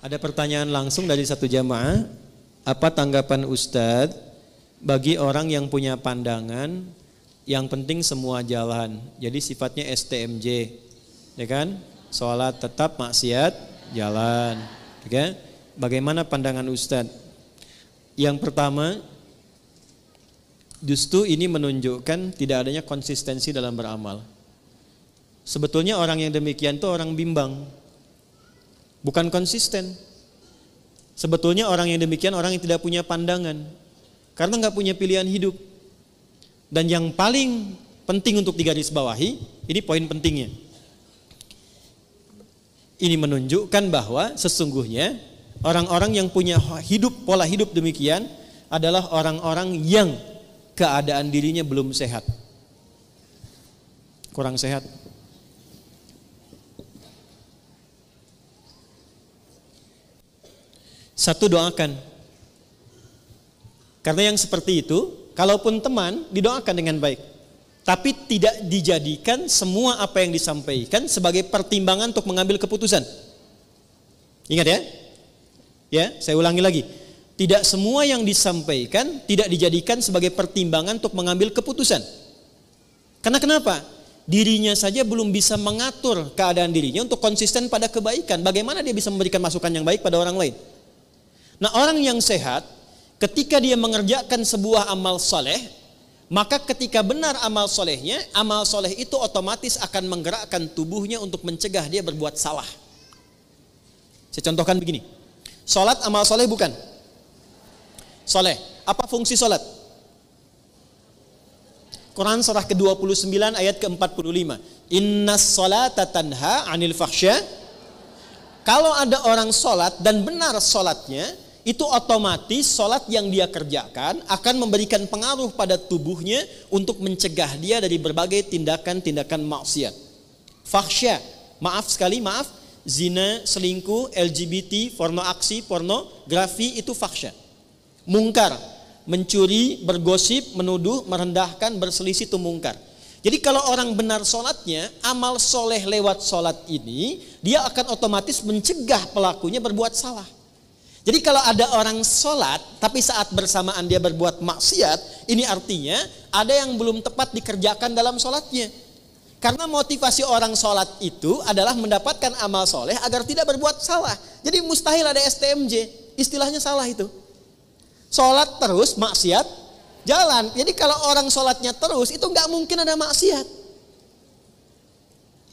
Ada pertanyaan langsung dari satu jamaah. Apa tanggapan Ustadz bagi orang yang punya pandangan yang penting semua jalan, jadi sifatnya STMJ, ya kan? Sholat tetap, maksiat jalan, ya kan? Bagaimana pandangan Ustadz? Yang pertama, justru ini menunjukkan tidak adanya konsistensi dalam beramal. Sebetulnya orang yang demikian itu orang bimbang, bukan konsisten. Sebetulnya orang yang demikian orang yang tidak punya pandangan, karena nggak punya pilihan hidup. Dan yang paling penting untuk digarisbawahi, ini poin pentingnya. Ini menunjukkan bahwa sesungguhnya orang-orang yang punya pola hidup demikian adalah orang-orang yang keadaan dirinya belum sehat, kurang sehat. Satu, doakan. Karena yang seperti itu, kalaupun teman, didoakan dengan baik. Tapi tidak dijadikan semua apa yang disampaikan sebagai pertimbangan untuk mengambil keputusan. Ingat ya? Ya, saya ulangi lagi. Tidak semua yang disampaikan tidak dijadikan sebagai pertimbangan untuk mengambil keputusan. Karena kenapa? Dirinya saja belum bisa mengatur keadaan dirinya untuk konsisten pada kebaikan. Bagaimana dia bisa memberikan masukan yang baik pada orang lain? Nah, orang yang sehat, ketika dia mengerjakan sebuah amal soleh, maka ketika benar amal solehnya, amal soleh itu otomatis akan menggerakkan tubuhnya untuk mencegah dia berbuat salah. Saya contohkan begini. Sholat amal soleh bukan? Soleh. Apa fungsi sholat? Quran surah ke-29 ayat ke-45. Innas sholata tanha anil fakhsya. Kalau ada orang sholat dan benar sholatnya, itu otomatis sholat yang dia kerjakan akan memberikan pengaruh pada tubuhnya untuk mencegah dia dari berbagai tindakan-tindakan maksiat. Fakhsya, maaf, zina, selingkuh, LGBT, pornoaksi, pornografi, itu fakhsya. Mungkar, mencuri, bergosip, menuduh, merendahkan, berselisih, itu mungkar. Jadi kalau orang benar sholatnya, amal soleh lewat sholat ini, dia akan otomatis mencegah pelakunya berbuat salah. Jadi kalau ada orang sholat, tapi saat bersamaan dia berbuat maksiat, ini artinya ada yang belum tepat dikerjakan dalam sholatnya. Karena motivasi orang sholat itu adalah mendapatkan amal soleh agar tidak berbuat salah. Jadi mustahil ada STMJ, istilahnya salah itu. Sholat terus, maksiat jalan. Jadi kalau orang sholatnya terus, itu nggak mungkin ada maksiat.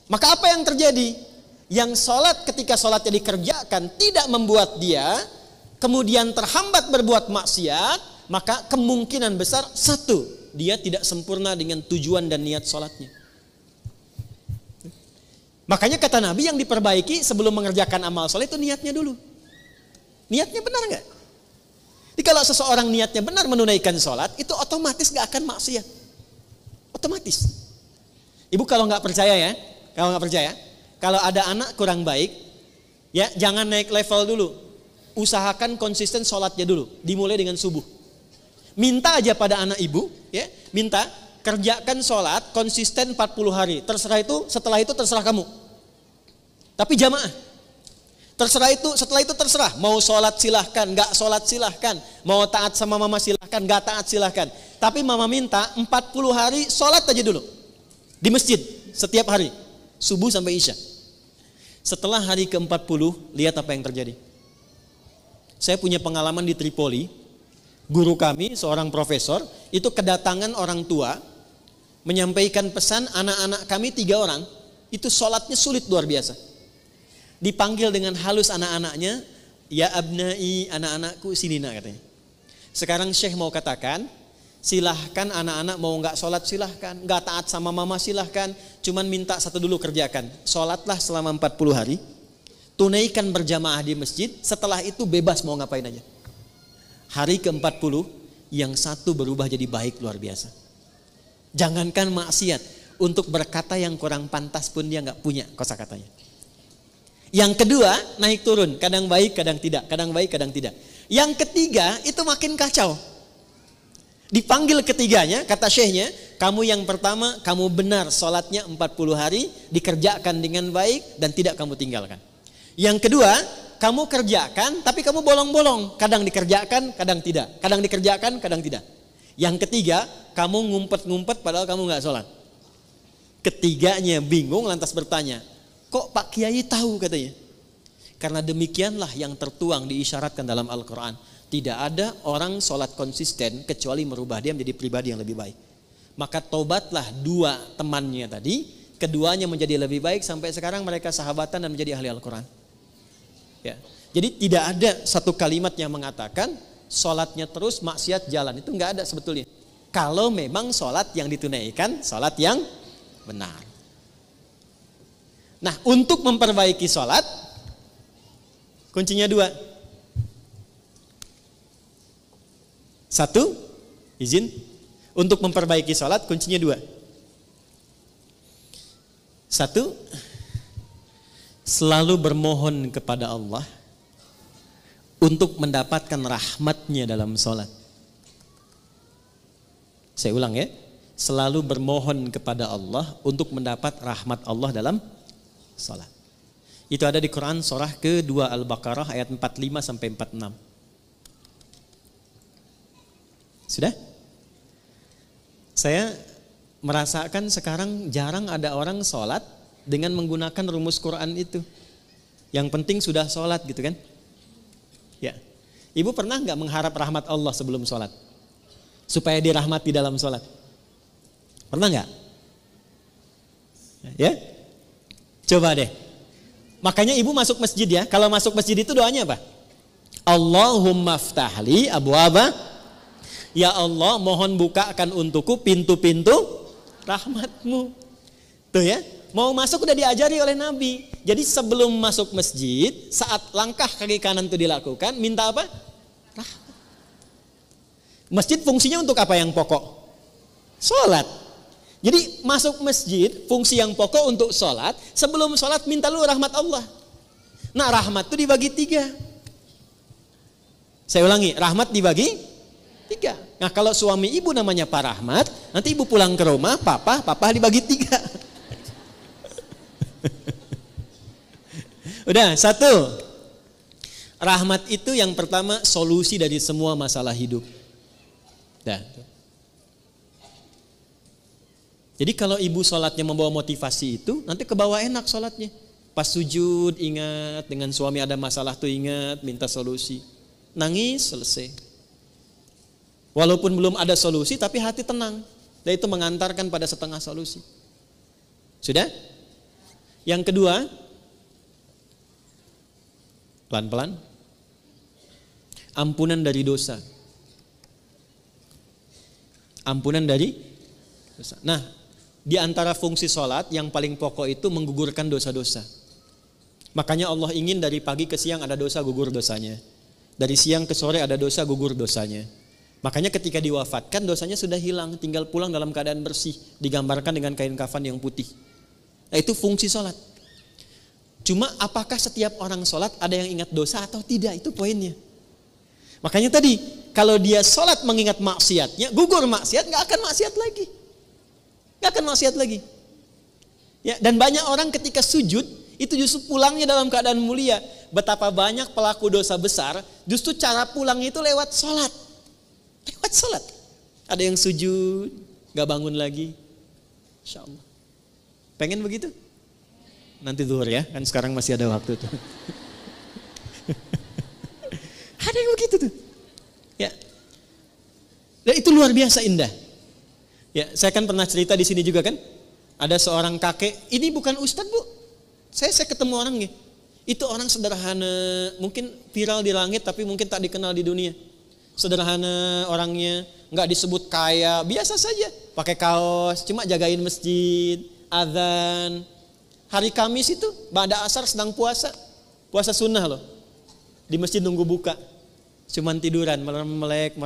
Maka apa yang terjadi? Yang sholat ketika sholatnya dikerjakan tidak membuat dia kemudian terhambat berbuat maksiat, maka kemungkinan besar, satu, dia tidak sempurna dengan tujuan dan niat sholatnya. Makanya kata Nabi, yang diperbaiki sebelum mengerjakan amal soleh itu niatnya dulu. Niatnya benar nggak? Jadi kalau seseorang niatnya benar menunaikan sholat, itu otomatis nggak akan maksiat. Otomatis. Ibu kalau nggak percaya ya, kalau ada anak kurang baik, ya jangan naik level dulu. Usahakan konsisten sholatnya dulu, dimulai dengan subuh. Minta aja pada anak ibu, ya, minta kerjakan sholat konsisten 40 hari. Terserah itu, setelah itu terserah kamu. Tapi jamaah. Terserah itu, setelah itu terserah. Mau sholat silahkan, gak sholat silahkan. Mau taat sama mama silahkan, gak taat silahkan. Tapi mama minta 40 hari sholat aja dulu. Di masjid, setiap hari. Subuh sampai isya. Setelah hari ke-40, lihat apa yang terjadi. Saya punya pengalaman di Tripoli. Guru kami, seorang profesor, itu kedatangan orang tua, menyampaikan pesan anak-anak kami 3 orang, itu sholatnya sulit luar biasa. Dipanggil dengan halus anak-anaknya, ya abnai, anak-anakku sini nak, katanya. Sekarang Syekh mau katakan, silahkan anak-anak mau gak sholat silahkan, gak taat sama mama silahkan, cuman minta satu dulu kerjakan, sholatlah selama 40 hari, tunaikan berjamaah di masjid, setelah itu bebas mau ngapain aja. Hari ke-40, yang satu berubah jadi baik luar biasa. Jangankan maksiat, untuk berkata yang kurang pantas pun dia gak punya kosakatanya. Yang kedua, naik turun, kadang baik, kadang tidak, kadang baik, kadang tidak. Yang ketiga, itu makin kacau. Dipanggil ketiganya, kata syekhnya, kamu yang pertama, kamu benar sholatnya 40 hari, dikerjakan dengan baik dan tidak kamu tinggalkan. Yang kedua, kamu kerjakan tapi kamu bolong-bolong. Kadang dikerjakan, kadang tidak. Kadang dikerjakan, kadang tidak. Yang ketiga, kamu ngumpet-ngumpet padahal kamu gak sholat. Ketiganya bingung lantas bertanya, kok Pak Kiai tahu katanya? Karena demikianlah yang tertuang diisyaratkan dalam Al-Quran. Tidak ada orang sholat konsisten kecuali merubah dia menjadi pribadi yang lebih baik. Maka tobatlah dua temannya tadi, keduanya menjadi lebih baik sampai sekarang mereka sahabatan dan menjadi ahli Al-Quran. Ya. Jadi tidak ada satu kalimat yang mengatakan sholatnya terus maksiat jalan, itu nggak ada sebetulnya. Kalau memang sholat yang ditunaikan sholat yang benar. Nah, untuk memperbaiki sholat kuncinya dua. Satu, izin. Untuk memperbaiki sholat kuncinya dua. Satu, selalu bermohon kepada Allah untuk mendapatkan rahmatnya dalam sholat. Saya ulang ya. Selalu bermohon kepada Allah untuk mendapat rahmat Allah dalam sholat. Itu ada di Quran surah ke-2 Al-Baqarah ayat 45 sampai 46. Sudah? Saya merasakan sekarang jarang ada orang sholat dengan menggunakan rumus Quran itu. Yang penting sudah sholat gitu kan? Ya. Ibu pernah nggak mengharap rahmat Allah sebelum sholat? Supaya dirahmati dalam sholat? Pernah nggak? Ya? Coba deh. Makanya ibu masuk masjid ya. Kalau masuk masjid itu doanya apa? Allahumma ftahli abwaba. Ya Allah, mohon bukakan untukku pintu-pintu rahmatmu. Tuh ya. Mau masuk udah diajari oleh Nabi. Jadi sebelum masuk masjid, saat langkah kaki kanan itu dilakukan, minta apa? Rahmat. Masjid fungsinya untuk apa yang pokok? Sholat. Jadi masuk masjid, fungsi yang pokok untuk sholat. Sebelum sholat minta lu rahmat Allah. Nah, rahmat itu dibagi 3. Saya ulangi, rahmat dibagi 3. Nah, kalau suami ibu namanya Pak Rahmat, nanti ibu pulang ke rumah, papa dibagi 3. Udah, 1. Rahmat itu yang pertama solusi dari semua masalah hidup. Dah. Jadi kalau ibu sholatnya membawa motivasi itu, nanti ke bawah enak sholatnya. Pas sujud ingat, dengan suami ada masalah tuh ingat, minta solusi. Nangis, selesai. Walaupun belum ada solusi, tapi hati tenang. Dan itu mengantarkan pada setengah solusi. Sudah? Yang kedua, pelan-pelan, ampunan dari dosa. Ampunan dari dosa. Nah, di antara fungsi sholat yang paling pokok itu menggugurkan dosa-dosa. Makanya Allah ingin dari pagi ke siang ada dosa, gugur dosanya. Dari siang ke sore ada dosa, gugur dosanya. Makanya ketika diwafatkan dosanya sudah hilang, tinggal pulang dalam keadaan bersih, digambarkan dengan kain kafan yang putih. Nah, itu fungsi sholat. Cuma apakah setiap orang sholat ada yang ingat dosa atau tidak, itu poinnya. Makanya tadi kalau dia sholat mengingat maksiatnya, gugur maksiat, nggak akan maksiat lagi. Nggak akan maksiat lagi. Ya, dan banyak orang ketika sujud itu justru pulangnya dalam keadaan mulia. Betapa banyak pelaku dosa besar, justru cara pulangnya itu lewat sholat. Lewat sholat. Ada yang sujud, nggak bangun lagi. Insya Allah. Pengen begitu? Nanti zuhur ya, kan sekarang masih ada waktu tuh. Ada yang begitu tuh. Ya. Dan itu luar biasa indah. Ya, saya kan pernah cerita di sini juga kan. Ada seorang kakek, ini bukan ustadz bu. Saya ketemu orangnya. Itu orang sederhana, mungkin viral di langit tapi mungkin tak dikenal di dunia. Sederhana orangnya, nggak disebut kaya, biasa saja. Pakai kaos, cuma jagain masjid, azan. Hari Kamis itu, ba'da asar sedang puasa. Puasa sunnah loh. Di masjid nunggu buka. Cuman tiduran, merem melek.